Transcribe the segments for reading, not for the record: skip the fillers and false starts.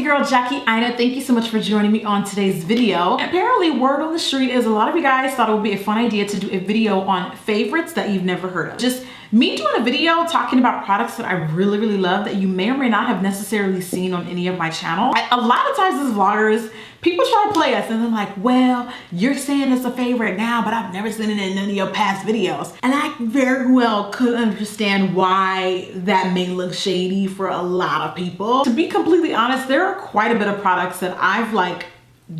girl Jackie Aina. Thank you so much for joining me on today's video. Apparently word on the street is a lot of you guys thought it would be a fun idea to do a video on favorites that you've never heard of. Just me doing a video talking about products that I really love that you may or may not have necessarily seen on any of my channel. A lot of times as vloggers, people try to play us and they're like, well, you're saying it's a favorite now, but I've never seen it in none of your past videos. And I very well could understand why that may look shady for a lot of people. To be completely honest, there are quite a bit of products that I've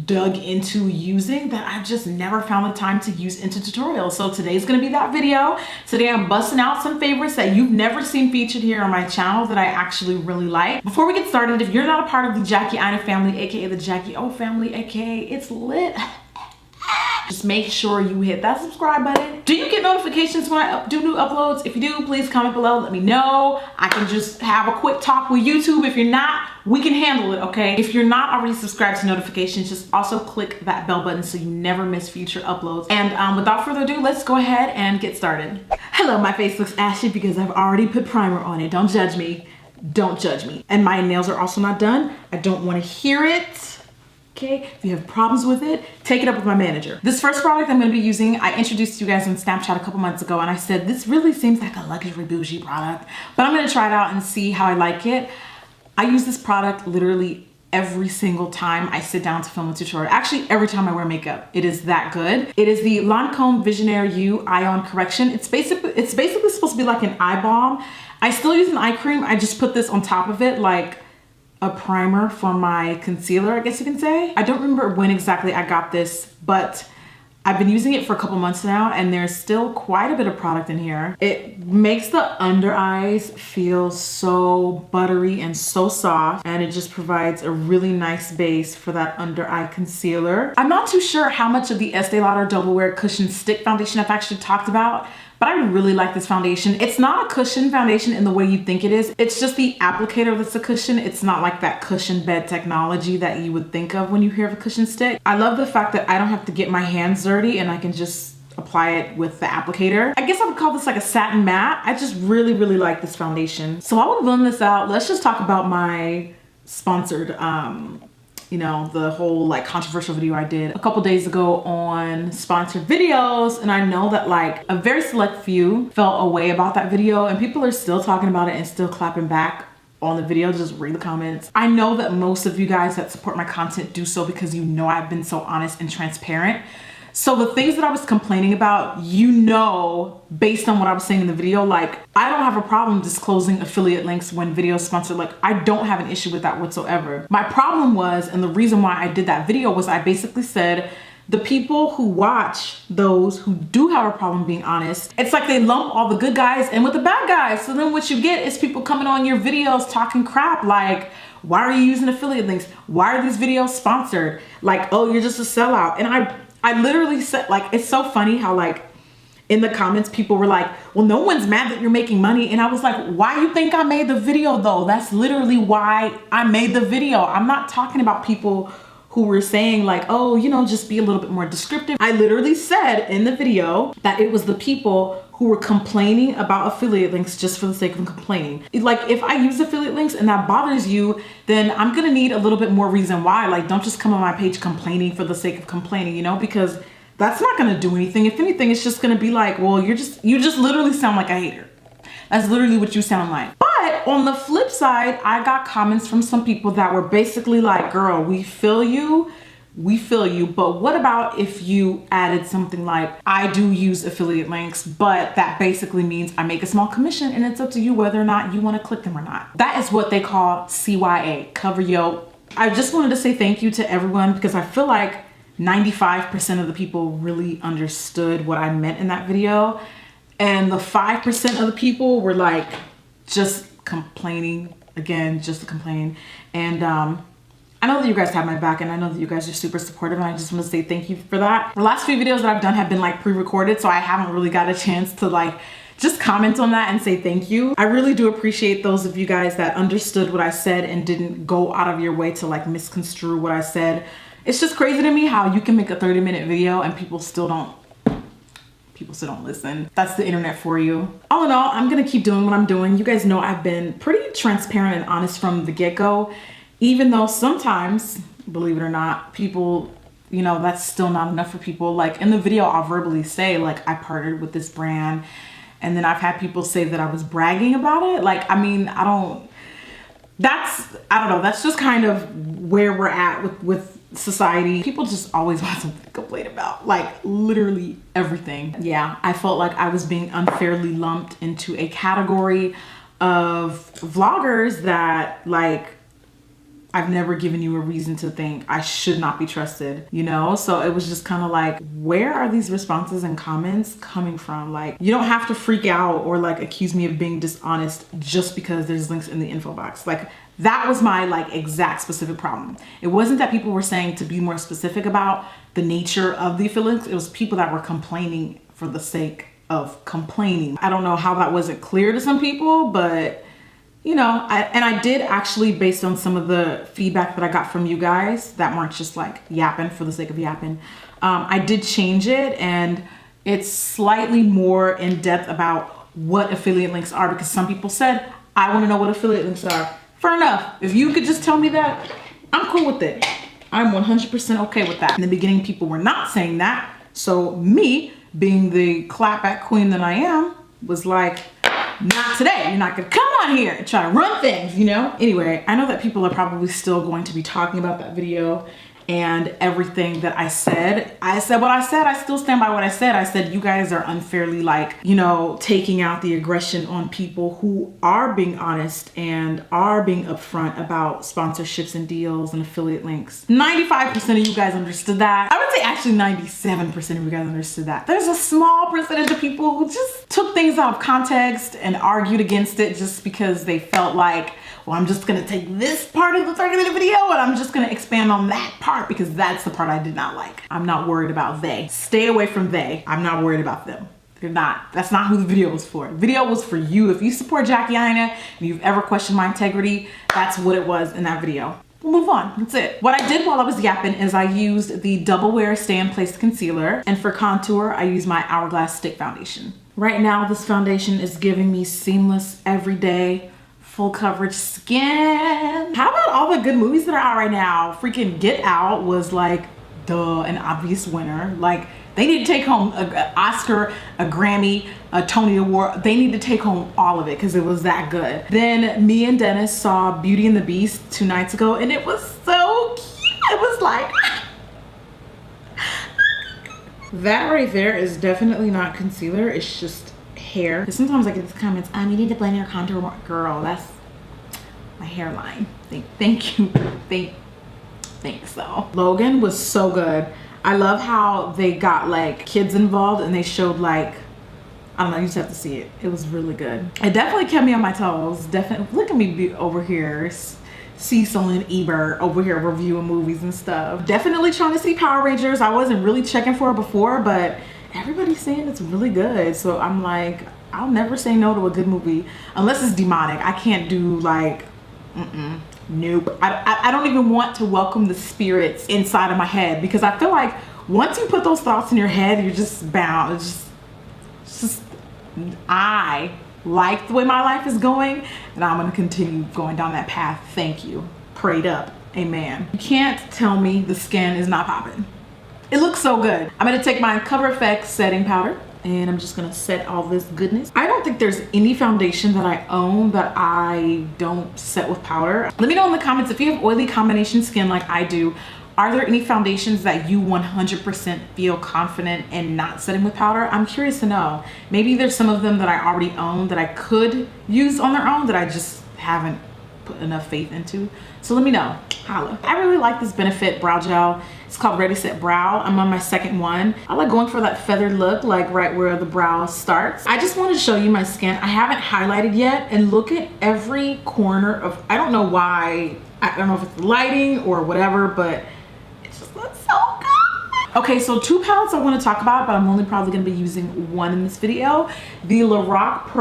dug into using that I've just never found the time to use into tutorials. So today's gonna be that video. Today I'm busting out some favorites that you've never seen featured here on my channel that I actually really like. Before we get started, if you're not a part of the Jackie Aina family, aka the Jackie O family, aka It's Lit, just make sure you hit that subscribe button. Do you get notifications when I do new uploads? If you do, please comment below, let me know. I can just have a quick talk with YouTube. If you're not, we can handle it, okay? If you're not already subscribed to notifications, just also click that bell button so you never miss future uploads. And without further ado, let's go ahead and get started. Hello, my face looks ashy because I've already put primer on it. Don't judge me. Don't judge me. And my nails are also not done. I don't want to hear it. Okay, if you have problems with it, take it up with my manager. This first product I'm gonna be using, I introduced you guys on Snapchat a couple months ago and I said, this really seems like a luxury bougie product, but I'm gonna try it out and see how I like it. I use this product literally every single time I sit down to film a tutorial. Actually, every time I wear makeup, it is that good. It is the Lancome Visionnaire U Ion Correction. It's basically supposed to be like an eye balm. I still use an eye cream. I just put this on top of it like a primer for my concealer, I guess you can say. I don't remember when exactly I got this, but I've been using it for a couple months now and there's still quite a bit of product in here. It makes the under eyes feel so buttery and so soft, and it just provides a really nice base for that under eye concealer. I'm not too sure how much of the Estee Lauder Double Wear Cushion Stick Foundation I've actually talked about, but I really like this foundation. It's not a cushion foundation in the way you think it is. It's just the applicator that's a cushion. It's not like that cushion bed technology that you would think of when you hear of a cushion stick. I love the fact that I don't have to get my hands dirty and I can just apply it with the applicator. I guess I would call this like a satin matte. I just really like this foundation. So while we're blending this out, let's just talk about my sponsored, you know, the whole like controversial video I did a couple days ago on sponsored videos. And I know that like a very select few felt a way about that video and people are still talking about it and still clapping back on the video. Just read the comments. I know that most of you guys that support my content do so because you know I've been so honest and transparent. So the things that I was complaining about, you know, based on what I was saying in the video, like I don't have a problem disclosing affiliate links when videos sponsored. Like I don't have an issue with that whatsoever. My problem was, and the reason why I did that video was I basically said, the people who watch those who do have a problem being honest, it's like they lump all the good guys in with the bad guys. So then what you get is people coming on your videos talking crap like, why are you using affiliate links? Why are these videos sponsored? Like, oh, you're just a sellout. And I literally said, like, it's so funny how like in the comments people were like, well, no one's mad that you're making money. And I was like, why you think I made the video though? That's literally why I made the video. I'm not talking about people who were saying like, oh, you know, just be a little bit more descriptive. I literally said in the video that it was the people who were complaining about affiliate links just for the sake of complaining. Like if I use affiliate links and that bothers you, then I'm gonna need a little bit more reason why. Like don't just come on my page complaining for the sake of complaining, you know, because that's not gonna do anything. If anything, it's just gonna be like, well, you just literally sound like a hater. That's literally what you sound like. But on the flip side, I got comments from some people that were basically like, girl, we feel you, but what about if you added something like, I do use affiliate links, but that basically means I make a small commission and it's up to you whether or not you want to click them or not. That is what they call CYA, cover yo. I just wanted to say thank you to everyone because I feel like 95% of the people really understood what I meant in that video. And the 5% of the people were like, just complaining, again, just to complain. And I know that you guys have my back and I know that you guys are super supportive and I just want to say thank you for that. The last few videos that I've done have been like pre-recorded, so I haven't really got a chance to like just comment on that and say thank you. I really do appreciate those of you guys that understood what I said and didn't go out of your way to like misconstrue what I said. It's just crazy to me how you can make a 30-minute video and people still don't listen. That's the internet for you. All in all, I'm gonna keep doing what I'm doing. You guys know I've been pretty transparent and honest from the get-go. Even though sometimes, believe it or not, people, you know, that's still not enough for people. Like in the video, I'll verbally say like I partnered with this brand, and then I've had people say that I was bragging about it. Like, I mean, I don't know. That's just kind of where we're at with society. People just always want something to complain about, like literally everything. Yeah, I felt like I was being unfairly lumped into a category of vloggers that, like, I've never given you a reason to think I should not be trusted, you know? So it was just kind of like, where are these responses and comments coming from? Like, you don't have to freak out or like accuse me of being dishonest just because there's links in the info box. Like, that was my like exact specific problem. It wasn't that people were saying to be more specific about the nature of the affiliates. It was people that were complaining for the sake of complaining. I don't know how that wasn't clear to some people, but you know, I did actually, based on some of the feedback that I got from you guys that weren't just like yapping for the sake of yapping, I did change it, and it's slightly more in depth about what affiliate links are, because some people said, I want to know what affiliate links are. Fair enough. If you could just tell me that, I'm cool with it. I'm 100% okay with that. In the beginning, people were not saying that. So me, being the clapback queen that I am, was like, not today. You're not gonna come on here and try to run things, you know? Anyway, I know that people are probably still going to be talking about that video and everything that I said. I said what I said. I still stand by what I said. I said you guys are unfairly, like, you know, taking out the aggression on people who are being honest and are being upfront about sponsorships and deals and affiliate links. 95% of you guys understood that. I would say actually 97% of you guys understood that. There's a small percentage of people who just took things out of context and argued against it just because they felt like, well, I'm just gonna take this part of the 30-minute video and I'm just gonna expand on that part because that's the part I did not like. I'm not worried about they. Stay away from they. I'm not worried about them. They're not. That's not who the video was for. The video was for you. If you support Jackie Aina and you've ever questioned my integrity, that's what it was in that video. We'll move on. That's it. What I did while I was yapping is I used the Double Wear Stay in Place Concealer, and for contour, I used my Hourglass Stick Foundation. Right now, this foundation is giving me seamless, everyday, full coverage skin. How about all the good movies that are out right now? Freaking Get Out was like, duh, an obvious winner. Like, they need to take home an Oscar, a Grammy, a Tony Award. They need to take home all of it because it was that good. Then me and Dennis saw Beauty and the Beast 2 nights ago, and it was so cute. It was like, that right there is definitely not concealer. It's just hair. Because sometimes I get these comments, you need to blend your contour more. Girl, that's my hairline. Thank you. Thanks though. Logan was so good. I love how they got like kids involved and they showed like, I don't know, you just have to see it. It was really good. It definitely kept me on my toes. Definitely, look at me be over here. Cecil and Ebert over here reviewing movies and stuff. Definitely trying to see Power Rangers. I wasn't really checking for it before, but everybody's saying it's really good. So I'm like, I'll never say no to a good movie unless it's demonic. I can't do like, nope. I don't even want to welcome the spirits inside of my head because I feel like once you put those thoughts in your head, you're just bound. It's just I like the way my life is going and I'm gonna continue going down that path. Thank you. Prayed up. Amen. You can't tell me the skin is not popping. It looks so good. I'm gonna take my Cover FX setting powder and I'm just gonna set all this goodness. I don't think there's any foundation that I own that I don't set with powder. Let me know in the comments if you have oily combination skin like I do. Are there any foundations that you 100% feel confident in not setting with powder? I'm curious to know. Maybe there's some of them that I already own that I could use on their own that I just haven't put enough faith into. So let me know. Holla. I really like this Benefit brow gel. It's called Ready Set Brow. I'm on my second one. I like going for that feathered look, like right where the brow starts. I just wanted to show you my skin. I haven't highlighted yet, and look at every corner of, I don't know why, I don't know if it's the lighting or whatever, but it just looks so good. Okay, so 2 palettes I want to talk about, but I'm only probably going to be using one in this video. The Lorac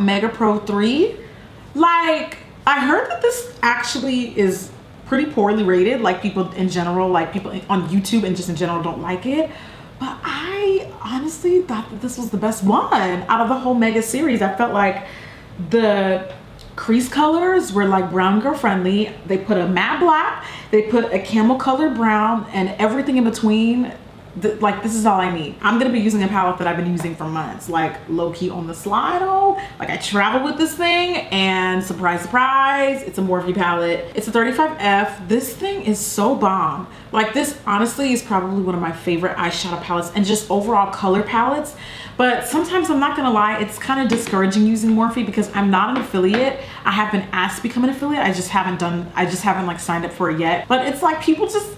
Mega Pro 3. Like, I heard that this actually is pretty poorly rated, like people in general, like people on YouTube and just in general don't like it, but I honestly thought that this was the best one out of the whole Mega series. I felt like the crease colors were like brown girl friendly. They put a matte black, they put a camel color brown, and everything in between. Like, this is all I need. I'm gonna be using a palette that I've been using for months, like low-key on the slide. Like, I travel with this thing, and surprise, surprise, it's a Morphe palette. It's a 35F. This thing is so bomb. Like, this honestly is probably one of my favorite eyeshadow palettes and just overall color palettes. But sometimes, I'm not gonna lie, it's kind of discouraging using Morphe because I'm not an affiliate. I have been asked to become an affiliate. I just haven't like signed up for it yet. But it's like people just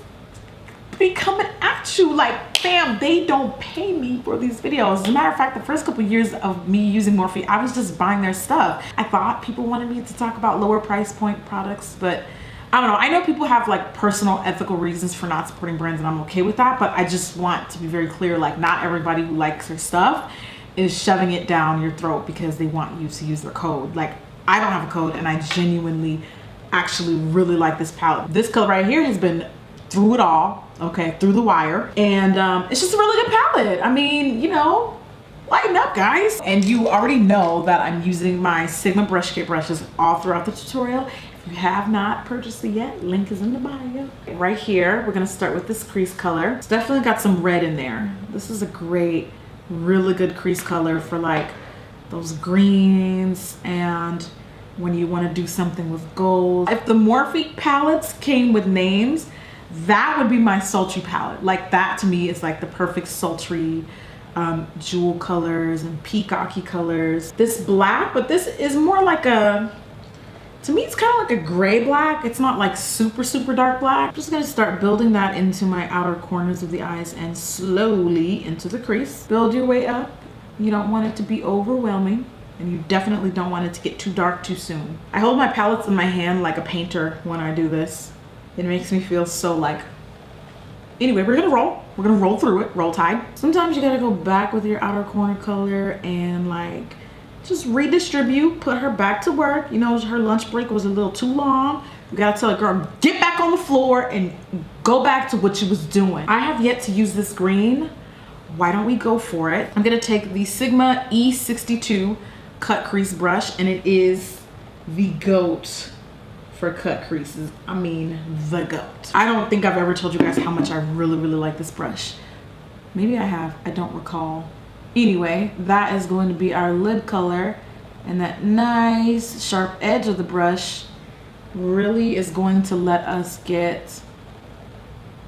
be coming at you like, fam, they don't pay me for these videos. As a matter of fact, the first couple years of me using Morphe, I was just buying their stuff. I thought people wanted me to talk about lower price point products, but I don't know. I know people have like personal ethical reasons for not supporting brands, and I'm okay with that, but I just want to be very clear, like, not everybody who likes their stuff is shoving it down your throat because they want you to use their code. Like, I don't have a code, and I genuinely actually really like this palette. This color right here has been through it all, okay, through the wire, and it's just a really good palette. I mean, you know, lighten up, guys. And you already know that I'm using my Sigma brush kit brushes all throughout the tutorial. If you have not purchased it yet, link is in the bio. Right here, we're gonna start with this crease color. It's definitely got some red in there. This is a great, really good crease color for like those greens and when you want to do something with gold. If the Morphe palettes came with names, that would be my sultry palette. Like, that to me is like the perfect sultry jewel colors and peacocky colors. This black, but this is more like a, to me it's kind of like a gray black. It's not like super dark black. I'm just gonna start building that into my outer corners of the eyes and slowly into the crease. Build your way up. You don't want it to be overwhelming, and you definitely don't want it to get too dark too soon. I hold my palettes in my hand like a painter when I do this. It makes me feel so like, anyway, we're gonna roll through it, roll tide. Sometimes you gotta go back with your outer corner color and like just redistribute, put her back to work. You know, her lunch break was a little too long. You gotta tell a girl, get back on the floor and go back to what she was doing. I have yet to use this green. Why don't we go for it? I'm gonna take the Sigma E62 cut crease brush, and it is the GOAT for cut creases. I mean, the GOAT. I don't think I've ever told you guys how much I really like this brush. Maybe I have, I don't recall. Anyway, that is going to be our lid color, and that nice sharp edge of the brush really is going to let us get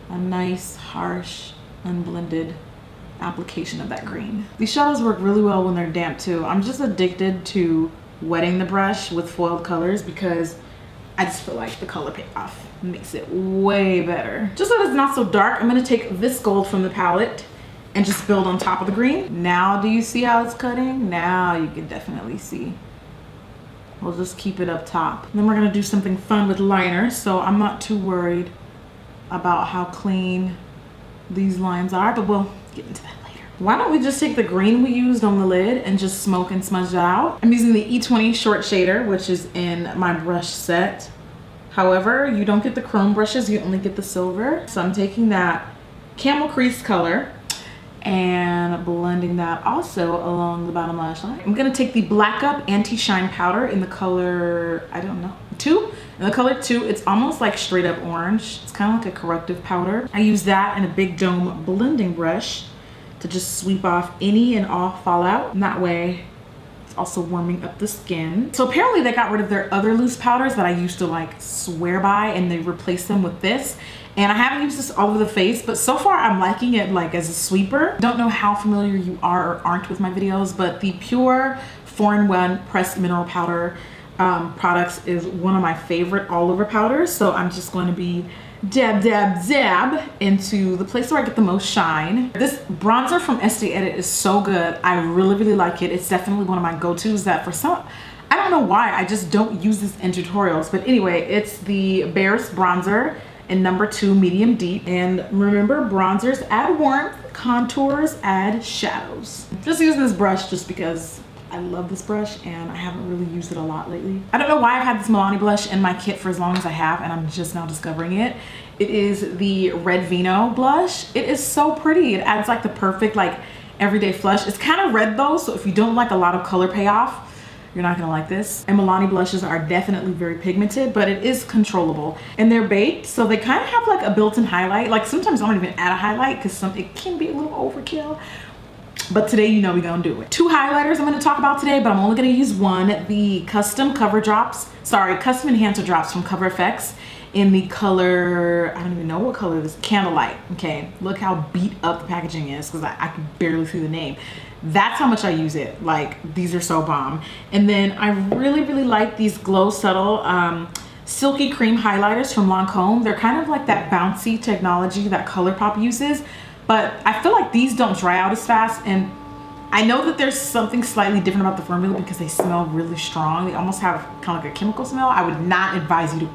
a nice, harsh, unblended application of that green. These shadows work really well when they're damp too. I'm just addicted to wetting the brush with foiled colors because I just feel like the color payoff makes it way better. Just so it's not so dark, I'm gonna take this gold from the palette and just build on top of the green. Now, do you see how it's cutting? Now you can definitely see. We'll just keep it up top. And then we're gonna do something fun with liner, so I'm not too worried about how clean these lines are, but we'll get into that later. Why don't we just take the green we used on the lid and just smoke and smudge it out? I'm using the E20 short shader, which is in my brush set. However, you don't get the chrome brushes, you only get the silver. So I'm taking that camel crease color and blending that also along the bottom lash line. I'm gonna take the Black Up Anti-Shine Powder in the color, I don't know, 2? In the color 2, it's almost like straight up orange. It's kind of like a corrective powder. I use that in a big dome blending brush to just sweep off any and all fallout. And that way, it's also warming up the skin. So apparently they got rid of their other loose powders that I used to like swear by, and they replaced them with this. And I haven't used this all over the face, but so far I'm liking it like as a sweeper. Don't know how familiar you are or aren't with my videos, but the Pure 4-in-1 Pressed Mineral Powder products is one of my favorite all over powders. So I'm just going to be dab into the place where I get the most shine. This bronzer from Estee Edit is so good. I really like it. It's definitely one of my go-tos that for some, I don't know why, I just don't use this in tutorials. But anyway, it's the Barris bronzer in number 2 medium deep. And remember, bronzers add warmth, contours add shadows. Just using this brush just because I love this brush and I haven't really used it a lot lately. I don't know why I've had this Milani blush in my kit for as long as I have, and I'm just now discovering it. It is the Red Vino blush. It is so pretty. It adds like the perfect like everyday flush. It's kind of red though, so if you don't like a lot of color payoff, you're not gonna like this. And Milani blushes are definitely very pigmented, but it is controllable. And they're baked, so they kind of have like a built-in highlight. Like sometimes I don't even add a highlight because it can be a little overkill. But today, you know, we're gonna do it. 2 highlighters I'm gonna talk about today, but I'm only gonna use one. The custom enhancer drops from Cover FX in the color, I don't even know what color this, Candlelight. Okay, look how beat up the packaging is because I can barely see the name. That's how much I use it. Like, these are so bomb. And then I really, really like these Glow Subtle Silky Cream highlighters from Lancome. They're kind of like that bouncy technology that ColourPop uses, but I feel like these don't dry out as fast. And I know that there's something slightly different about the formula because they smell really strong. They almost have kind of like a chemical smell. I would not advise you to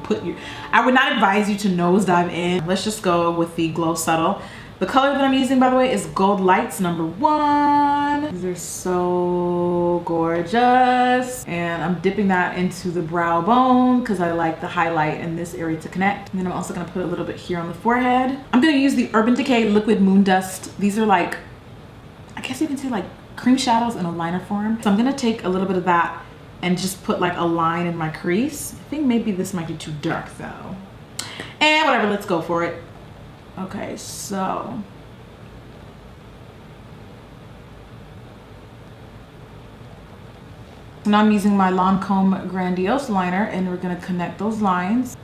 nosedive in. Let's just go with the Glow Subtle. The color that I'm using, by the way, is Gold Lights #1. These are so gorgeous. And I'm dipping that into the brow bone because I like the highlight in this area to connect. And then I'm also gonna put a little bit here on the forehead. I'm gonna use the Urban Decay Liquid Moon Dust. These are like, I guess you can say like cream shadows in a liner form. So I'm gonna take a little bit of that and just put like a line in my crease. I think maybe this might be too dark though. And whatever, let's go for it. Okay, so now I'm using my Lancome Grandiose Liner and we're gonna connect those lines.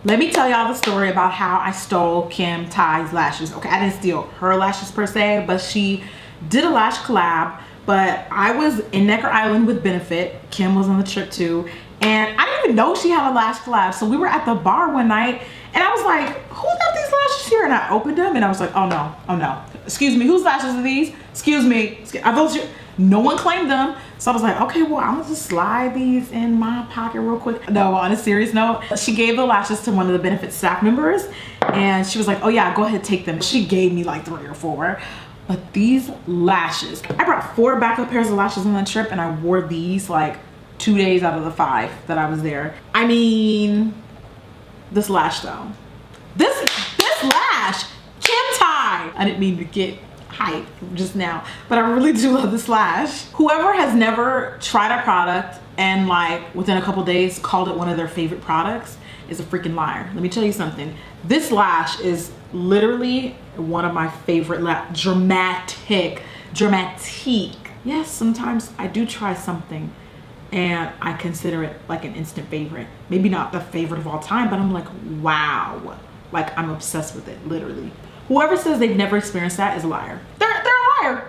Let me tell y'all the story about how I stole Kim Ty's lashes. Okay, I didn't steal her lashes per se, but she did a lash collab. But I was in Necker Island with Benefit. Kim was on the trip too. And I didn't even know she had a lash collab. So we were at the bar one night and I was like, who left these lashes here? And I opened them and I was like, oh no, oh no. Excuse me, whose lashes are these? Excuse me. I thought no one claimed them. So I was like, okay, well, I'm gonna just slide these in my pocket real quick. No, on a serious note, she gave the lashes to one of the Benefit staff members and she was like, oh yeah, go ahead, take them. She gave me like 3 or 4. But these lashes, I brought 4 backup pairs of lashes on that trip and I wore these like 2 days out of the 5 that I was there. I mean, this lash though. This lash, Kim Ty. I didn't mean to get hype just now, but I really do love this lash. Whoever has never tried a product and like within a couple days called it one of their favorite products is a freaking liar. Let me tell you something. This lash is literally one of my favorite dramatic. Yes, sometimes I do try something and I consider it like an instant favorite. Maybe not the favorite of all time, but I'm like, wow. Like I'm obsessed with it, literally. Whoever says they've never experienced that is a liar. They're a liar.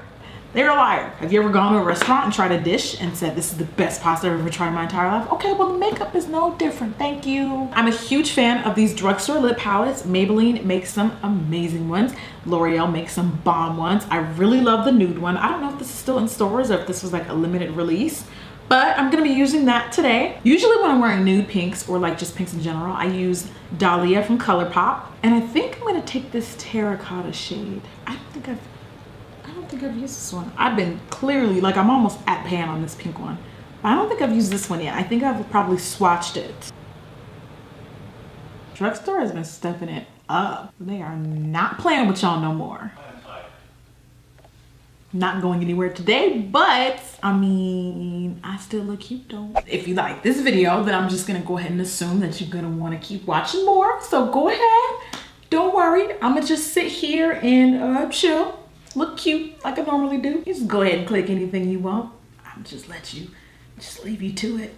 They're a liar. Have you ever gone to a restaurant and tried a dish and said, this is the best pasta I've ever tried in my entire life? Okay, well the makeup is no different, thank you. I'm a huge fan of these drugstore lip palettes. Maybelline makes some amazing ones. L'Oreal makes some bomb ones. I really love the nude one. I don't know if this is still in stores or if this was like a limited release, but I'm gonna be using that today. Usually when I'm wearing nude pinks or like just pinks in general, I use Dahlia from ColourPop. And I think I'm gonna take this terracotta shade. I don't think I've used this one. I've been clearly, like I'm almost at pan on this pink one. But I don't think I've used this one yet. I think I've probably swatched it. Drugstore has been stepping it up. They are not playing with y'all no more. Not going anywhere today, but I mean, I still look cute though. If you like this video, then I'm just gonna go ahead and assume that you're gonna wanna keep watching more. So go ahead, don't worry. I'm gonna just sit here and chill, look cute like I normally do. You just go ahead and click anything you want. I'll just leave you to it.